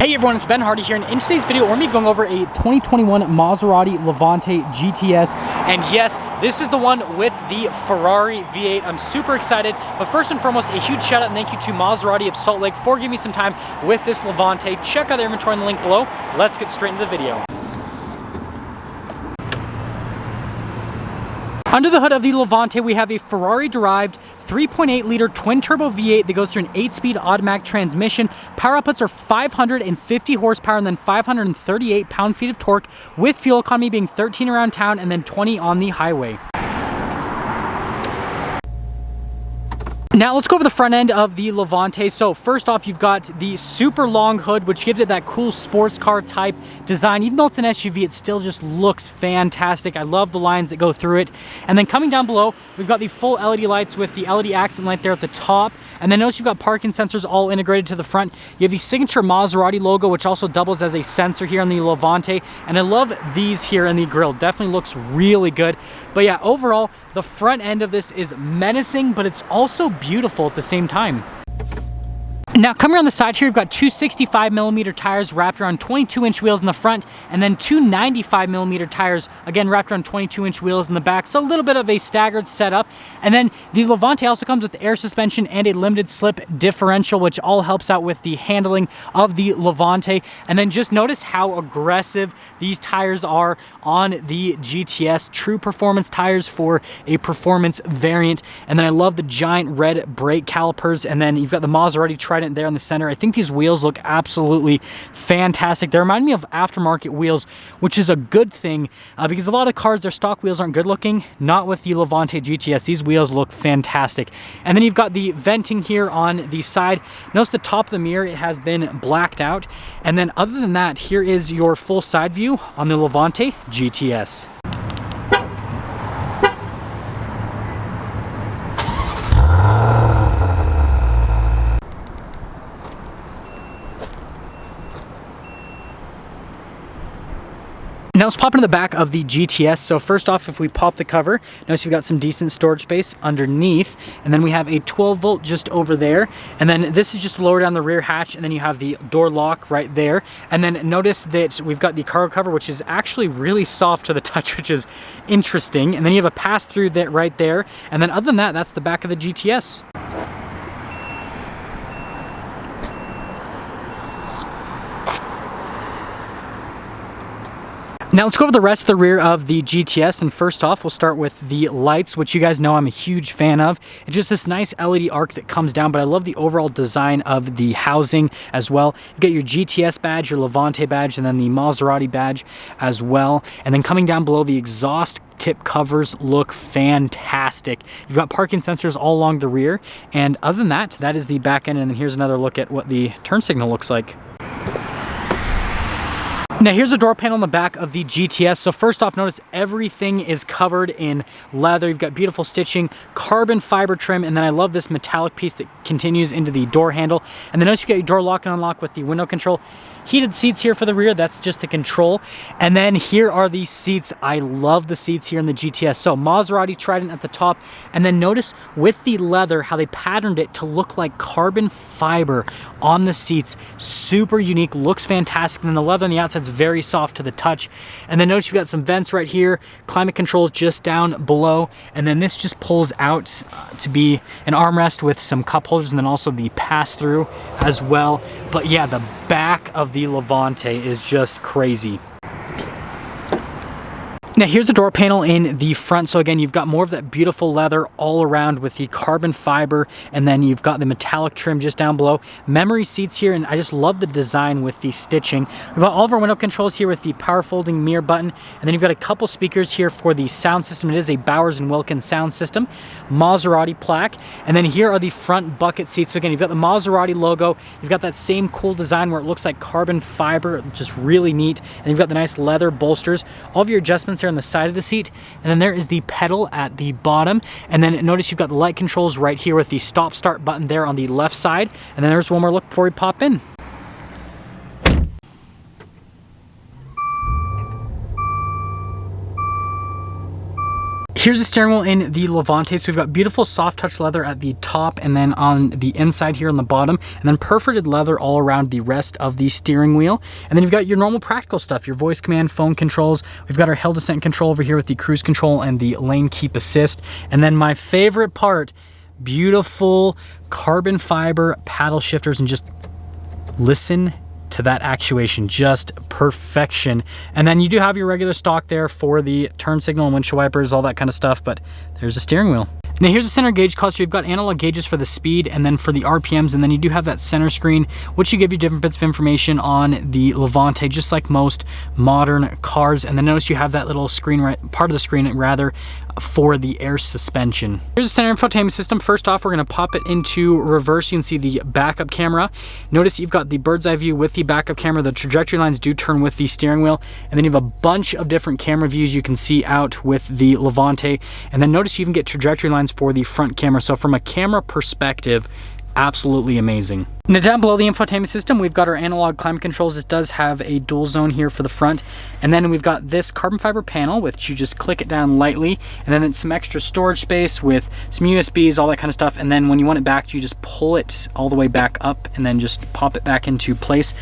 Hey everyone, it's Ben Hardy here, and in today's video, we're going to be going over a 2021 Maserati Levante GTS. And yes, this is the one with the Ferrari V8. I'm super excited, but first and foremost, a huge shout out and thank you to Maserati of Salt Lake for giving me some time with this Levante. Check out their inventory in the link below. Let's get straight into the video. Under the hood of the Levante, we have a Ferrari-derived 3.8-liter twin-turbo V8 that goes through an 8-speed automatic transmission. Power outputs are 550 horsepower and then 538 pound-feet of torque, with fuel economy being 13 around town and then 20 on the highway. Now let's go over the front end of the Levante. So first off, you've got the super long hood, which gives it that cool sports car type design. Even though it's an SUV, it still just looks fantastic. I love the lines that go through it. And then coming down below, we've got the full LED lights with the LED accent light there at the top. And then notice you've got parking sensors all integrated to the front. You have the signature Maserati logo, which also doubles as a sensor here on the Levante. And I love these here in the grille. Definitely looks really good. But yeah, overall, the front end of this is menacing, but it's also beautiful at the same time. Now coming around the side here, you've got two 65mm tires wrapped around 22-inch wheels in the front, and then two 95mm tires, again wrapped around 22-inch wheels in the back. So a little bit of a staggered setup. And then the Levante also comes with air suspension and a limited slip differential, which all helps out with the handling of the Levante. And then just notice how aggressive these tires are on the GTS. True performance tires for a performance variant. And then I love the giant red brake calipers. And then you've got the Maserati Trident there in the center. I think these wheels look absolutely fantastic. They remind me of aftermarket wheels, which is a good thing because a lot of cars, their stock wheels aren't good looking. Not with the Levante GTS. These wheels look fantastic. And then you've got the venting here on the side. Notice the top of the mirror, it has been blacked out. And then other than that, here is your full side view on the Levante GTS. Now let's pop into the back of the GTS. So first off, if we pop the cover, notice we've got some decent storage space underneath, and then we have a 12-volt just over there, and then this is just lower down the rear hatch, and then you have the door lock right there. And then notice that we've got the cargo cover, which is actually really soft to the touch, which is interesting. And then you have a pass-through that right there, and then other than that, that's the back of the GTS. Now let's go over the rest of the rear of the GTS, and first off, we'll start with the lights, which you guys know I'm a huge fan of. It's just this nice LED arc that comes down, but I love the overall design of the housing as well. You get your GTS badge, your Levante badge, and then the Maserati badge as well. And then coming down below, the exhaust tip covers look fantastic. You've got parking sensors all along the rear, and other than that, that is the back end. And then here's another look at what the turn signal looks like. Now here's a door panel on the back of the GTS. So first off, notice everything is covered in leather. You've got beautiful stitching, carbon fiber trim, and then I love this metallic piece that continues into the door handle. And then notice you got your door lock and unlock with the window control. Heated seats here for the rear, that's just a control. And then here are the seats. I love the seats here in the GTS. So Maserati Trident at the top, and then notice with the leather how they patterned it to look like carbon fiber on the seats. Super unique, looks fantastic. And then the leather on the outside is very soft to the touch. And then notice you've got some vents right here, climate controls just down below, and then this just pulls out to be an armrest with some cup holders, and then also the pass-through as well. But yeah, the back of the Levante is just crazy. Now here's the door panel in the front. So again, you've got more of that beautiful leather all around with the carbon fiber, and then you've got the metallic trim just down below. Memory seats here, and I just love the design with the stitching. We've got all of our window controls here with the power folding mirror button, and then you've got a couple speakers here for the sound system. It is a Bowers & Wilkins sound system, Maserati plaque, and then here are the front bucket seats. So again, you've got the Maserati logo, you've got that same cool design where it looks like carbon fiber, just really neat, and you've got the nice leather bolsters. All of your adjustments are on the side of the seat, and then there is the pedal at the bottom, and then notice you've got the light controls right here with the stop start button there on the left side, and then there's one more look before we pop in. Here's the steering wheel in the Levante. So we've got beautiful soft touch leather at the top and then on the inside here on the bottom, and then perforated leather all around the rest of the steering wheel. And then you've got your normal practical stuff, your voice command, phone controls. We've got our hill descent control over here with the cruise control and the lane keep assist. And then my favorite part, beautiful carbon fiber paddle shifters, and just listen to that actuation, just perfection. And then you do have your regular stock there for the turn signal and windshield wipers, all that kind of stuff, but there's a steering wheel. Now here's the center gauge cluster. You've got analog gauges for the speed and then for the RPMs, and then you do have that center screen, which will give you different bits of information on the Levante, just like most modern cars. And then notice you have that little screen, part of the screen rather, for the air suspension. Here's the center infotainment system. First off, we're going to pop it into reverse. You can see the backup camera. Notice you've got the bird's eye view with the backup camera. The trajectory lines do turn with the steering wheel, and then you have a bunch of different camera views you can see out with the Levante. And then notice you even get trajectory lines for the front camera. So from a camera perspective, absolutely amazing. Now down below the infotainment system, we've got our analog climate controls. This does have a dual zone here for the front. And then we've got this carbon fiber panel, which you just click it down lightly. And then it's some extra storage space with some USBs, all that kind of stuff. And then when you want it back, you just pull it all the way back up and then just pop it back into place.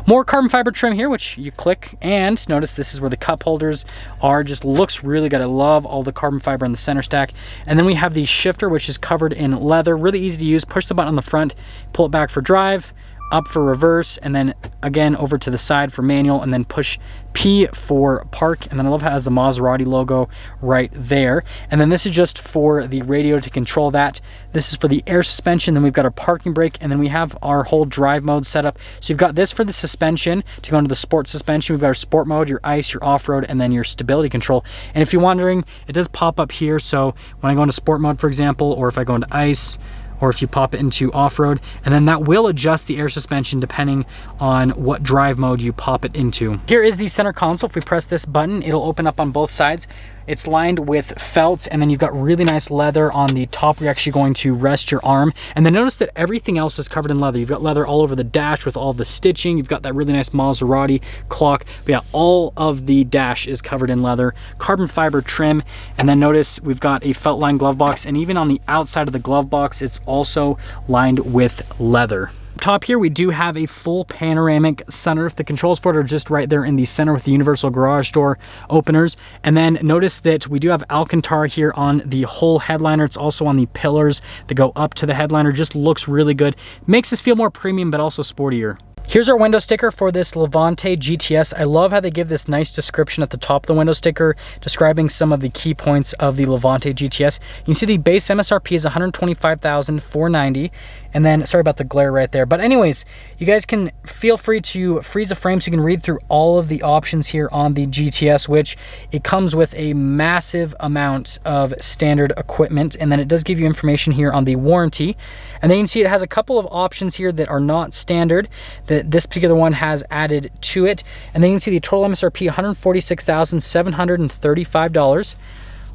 More carbon fiber trim here, which you click, and notice this is where the cup holders are. Just looks really good. I love all the carbon fiber on the center stack. And then we have the shifter, which is covered in leather. Really easy to use. Push the button on the front, pull it back for drive, up for reverse, and then again over to the side for manual, and then push P for park. And then I love how it has the Maserati logo right there. And then this is just for the radio to control that. This is for the air suspension. Then we've got our parking brake, and then we have our whole drive mode set up. So you've got this for the suspension to go into the sport suspension. We've got our sport mode, your ice, your off-road, and then your stability control. And if you're wondering, it does pop up here. So when I go into sport mode, for example, or if I go into ice, or if you pop it into off-road, and then that will adjust the air suspension depending on what drive mode you pop it into. Here is the center console. If we press this button, it'll open up on both sides. It's lined with felt, and then you've got really nice leather on the top where you're actually going to rest your arm. And then notice that everything else is covered in leather. You've got leather all over the dash with all the stitching. You've got that really nice Maserati clock. But yeah, all of the dash is covered in leather. Carbon fiber trim. And then notice we've got a felt lined glove box, and even on the outside of the glove box, it's also lined with leather. Top here, we do have a full panoramic sunroof. The controls for it are just right there in the center with the universal garage door openers. And then notice that we do have Alcantara here on the whole headliner. It's also on the pillars that go up to the headliner. Just looks really good. Makes us feel more premium, but also sportier. Here's our window sticker for this Levante GTS. I love how they give this nice description at the top of the window sticker describing some of the key points of the Levante GTS. You can see the base MSRP is $125,490, and then sorry about the glare right there. But anyways, you guys can feel free to freeze a frame so you can read through all of the options here on the GTS, which it comes with a massive amount of standard equipment, and then it does give you information here on the warranty. And then you can see it has a couple of options here that are not standard that this particular one has added to it. And then you can see the total MSRP, $146,735.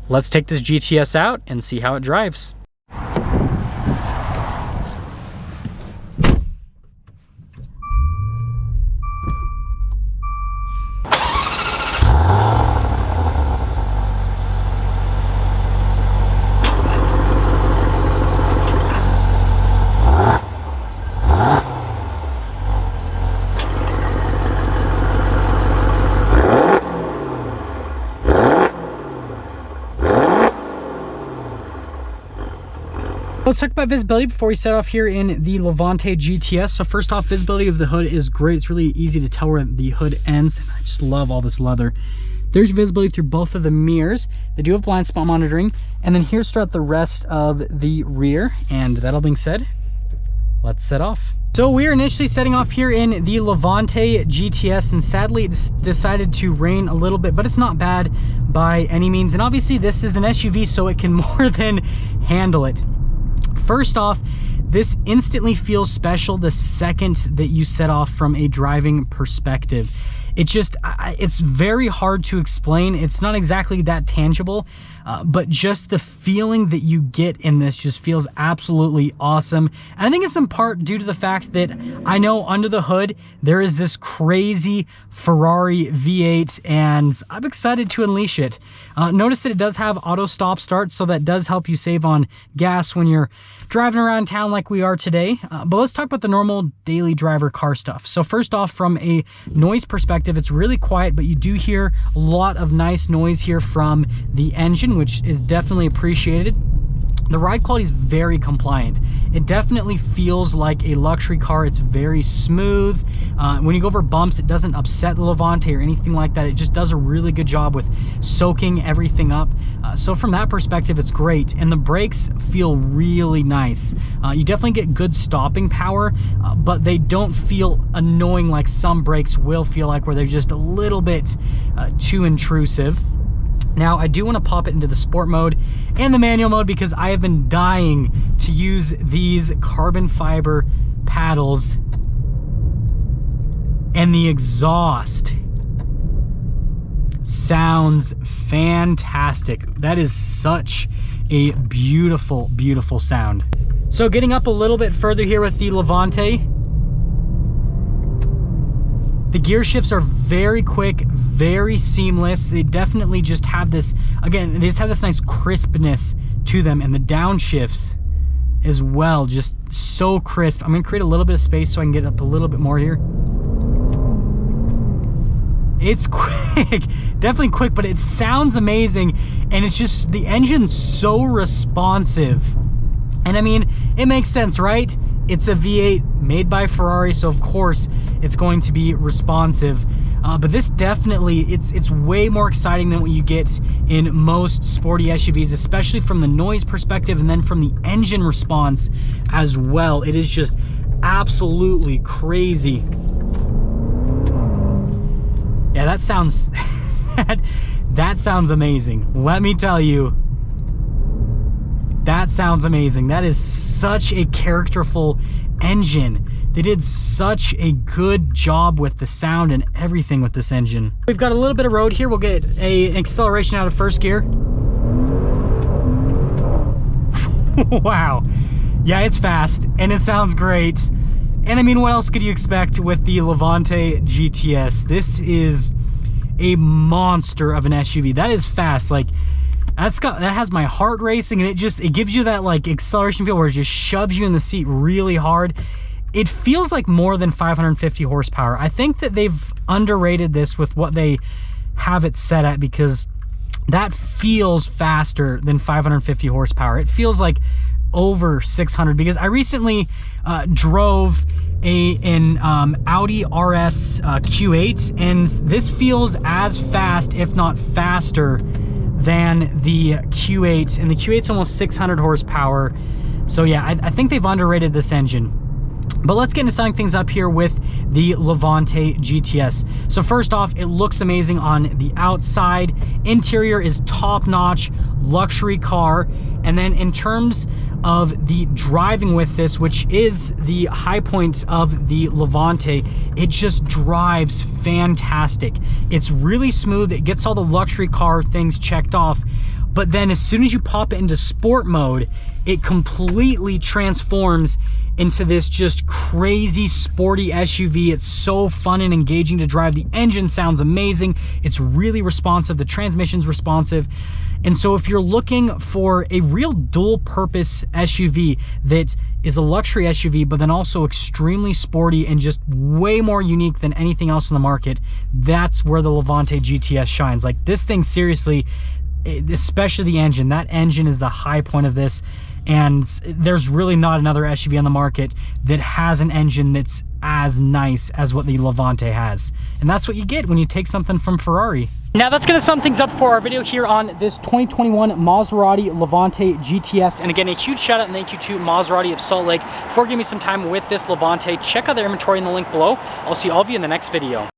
Let's take this GTS out and see how it drives. Let's talk about visibility before we set off here in the Levante GTS. So first off, visibility of the hood is great. It's really easy to tell where the hood ends. I just love all this leather. There's visibility through both of the mirrors. They do have blind spot monitoring. And then here's throughout the rest of the rear. And that all being said, let's set off. So we are initially setting off here in the Levante GTS, and sadly it decided to rain a little bit, but it's not bad by any means. And obviously this is an SUV, so it can more than handle it. First off, this instantly feels special the second that you set off from a driving perspective. it's very hard to explain. It's not exactly that tangible, but just the feeling that you get in this just feels absolutely awesome. And I think it's in part due to the fact that I know under the hood, there is this crazy Ferrari V8, and I'm excited to unleash it. Notice that it does have auto stop start, so that does help you save on gas when you're driving around town like we are today. But let's talk about the normal daily driver car stuff. So first off, from a noise perspective, it's really quiet, but you do hear a lot of nice noise here from the engine, which is definitely appreciated. The ride quality is very compliant. It definitely feels like a luxury car. It's very smooth. When you go over bumps, it doesn't upset the Levante or anything like that. It just does a really good job with soaking everything up. So from that perspective, it's great. And the brakes feel really nice. You definitely get good stopping power, but they don't feel annoying like some brakes will feel like, where they're just a little bit too intrusive. Now, I do want to pop it into the sport mode and the manual mode because I have been dying to use these carbon fiber paddles, and the exhaust sounds fantastic. That is such a beautiful, beautiful sound. So getting up a little bit further here with the Levante, the gear shifts are very quick, very seamless. They definitely just have this, again, they just have this nice crispness to them, and the downshifts as well, just so crisp. I'm gonna create a little bit of space so I can get up a little bit more here. It's quick, definitely quick, but it sounds amazing, and it's just, the engine's so responsive. And I mean, it makes sense, right? It's a V8 made by Ferrari, so of course it's going to be responsive. But this definitely, it's way more exciting than what you get in most sporty SUVs, especially from the noise perspective and then from the engine response as well. It is just absolutely crazy. Yeah, that sounds, that sounds amazing. Let me tell you. That sounds amazing. That is such a characterful engine. They did such a good job with the sound and everything with this engine. We've got a little bit of road here. We'll get an acceleration out of first gear. Wow. Yeah, it's fast and it sounds great. And I mean, what else could you expect with the Levante GTS? This is a monster of an SUV. That is fast. Like, that has my heart racing, and it gives you that like acceleration feel where it just shoves you in the seat really hard. It feels like more than 550 horsepower. I think that they've underrated this with what they have it set at, because that feels faster than 550 horsepower. It feels like over 600, because I recently drove an Audi RS Q8, and this feels as fast, if not faster, than the Q8, and the Q8's almost 600 horsepower. So yeah, I think they've underrated this engine. But let's get into summing things up here with the Levante GTS. So first off, it looks amazing on the outside. Interior is top-notch, luxury car. And then in terms of the driving with this, which is the high point of the Levante, it just drives fantastic. It's really smooth. It gets all the luxury car things checked off. But then as soon as you pop it into sport mode, it completely transforms into this just crazy sporty SUV. It's so fun and engaging to drive. The engine sounds amazing. It's really responsive. The transmission's responsive. And so if you're looking for a real dual purpose SUV that is a luxury SUV, but then also extremely sporty and just way more unique than anything else in the market, that's where the Levante GTS shines. Like, this thing, seriously, especially the engine, that engine is the high point of this. And there's really not another SUV on the market that has an engine that's as nice as what the Levante has. And that's what you get when you take something from Ferrari. Now that's going to sum things up for our video here on this 2021 Maserati Levante GTS. And again, a huge shout out and thank you to Maserati of Salt Lake for giving me some time with this Levante. Check out their inventory in the link below. I'll see all of you in the next video.